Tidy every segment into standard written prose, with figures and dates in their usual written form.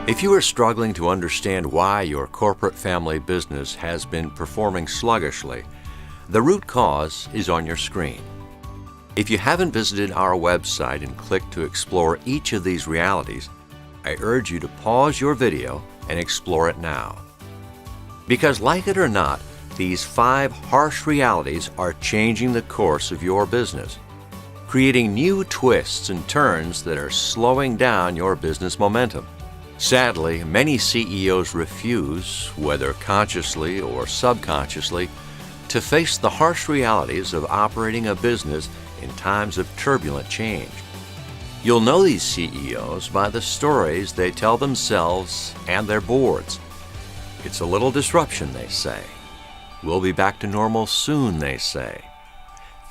If you are struggling to understand why your corporate family business has been performing sluggishly, the root cause is on your screen. If you haven't visited our website and clicked to explore each of these realities, I urge you to pause your video and explore it now. Because like it or not, these 5 harsh realities are changing the course of your business, creating new twists and turns that are slowing down your business momentum. Sadly, many CEOs refuse, whether consciously or subconsciously, to face the harsh realities of operating a business in times of turbulent change. You'll know these CEOs by the stories they tell themselves and their boards. It's a little disruption, they say. We'll be back to normal soon, they say.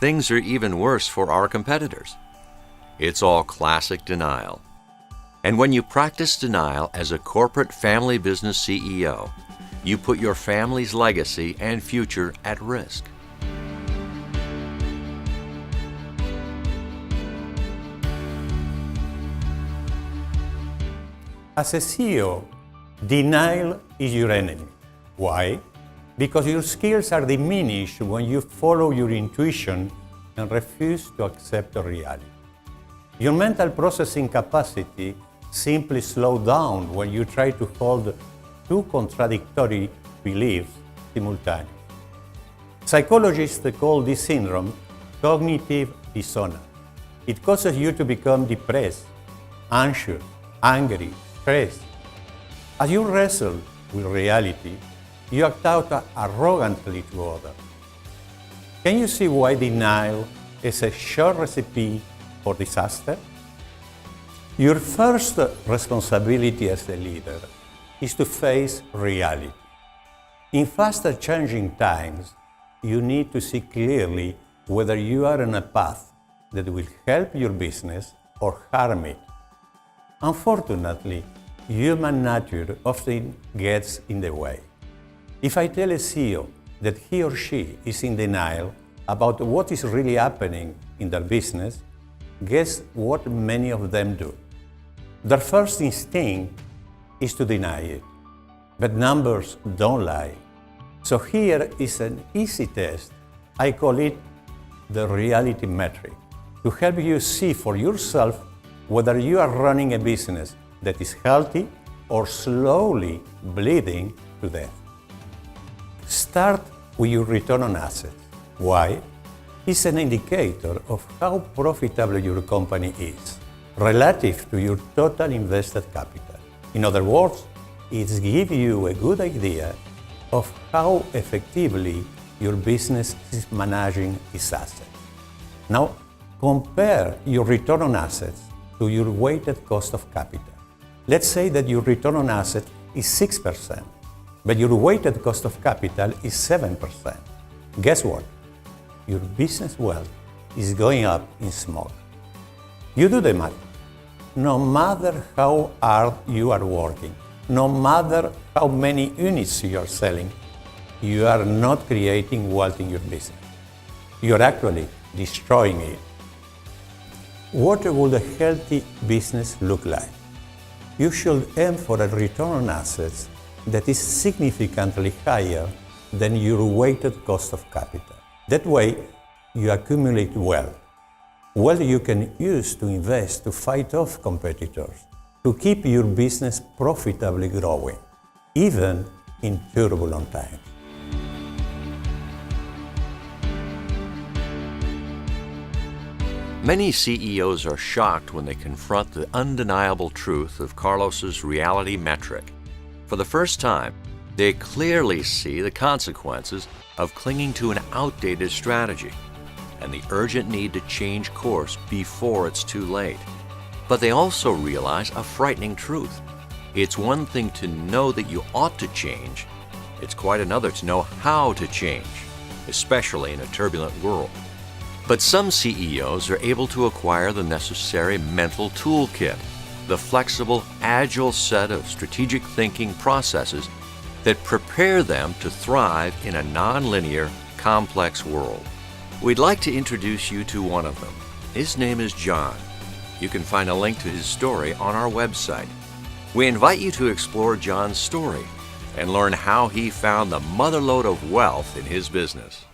Things are even worse for our competitors. It's all classic denial. And when you practice denial as a corporate family business CEO, you put your family's legacy and future at risk. As a CEO, denial is your enemy. Why? Because your skills are diminished when you follow your intuition and refuse to accept the reality. Your mental processing capacity simply slows down when you try to hold 2 contradictory beliefs simultaneously. Psychologists call this syndrome cognitive dissonance. It causes you to become depressed, anxious, angry, stressed. As you wrestle with reality, you act out arrogantly to others. Can you see why denial is a sure recipe for disaster? Your first responsibility as a leader is to face reality. In faster changing times, you need to see clearly whether you are on a path that will help your business or harm it. Unfortunately, human nature often gets in the way. If I tell a CEO that he or she is in denial about what is really happening in their business, guess what many of them do? Their first instinct is to deny it. But numbers don't lie. So here is an easy test. I call it the reality metric, to help you see for yourself whether you are running a business that is healthy or slowly bleeding to death. Start with your return on assets. Why? It's an indicator of how profitable your company is relative to your total invested capital. In other words, it gives you a good idea of how effectively your business is managing its assets. Now, compare your return on assets to your weighted cost of capital. Let's say that your return on assets is 6%, but your weighted cost of capital is 7%. Guess what? Your business wealth is going up in smoke. You do the math. No matter how hard you are working, no matter how many units you are selling, you are not creating wealth in your business. You are actually destroying it. What would a healthy business look like? You should aim for a return on assets that is significantly higher than your weighted cost of capital. That way, you accumulate wealth. Wealth you can use to invest to fight off competitors, to keep your business profitably growing, even in turbulent times. Many CEOs are shocked when they confront the undeniable truth of Carlos's reality metric. For the first time, they clearly see the consequences of clinging to an outdated strategy and the urgent need to change course before it's too late. But they also realize a frightening truth. It's one thing to know that you ought to change. It's quite another to know how to change, especially in a turbulent world. But some CEOs are able to acquire the necessary mental toolkit, the flexible, agile set of strategic thinking processes that prepare them to thrive in a nonlinear, complex world. We'd like to introduce you to one of them. His name is John. You can find a link to his story on our website. We invite you to explore John's story and learn how he found the motherlode of wealth in his business.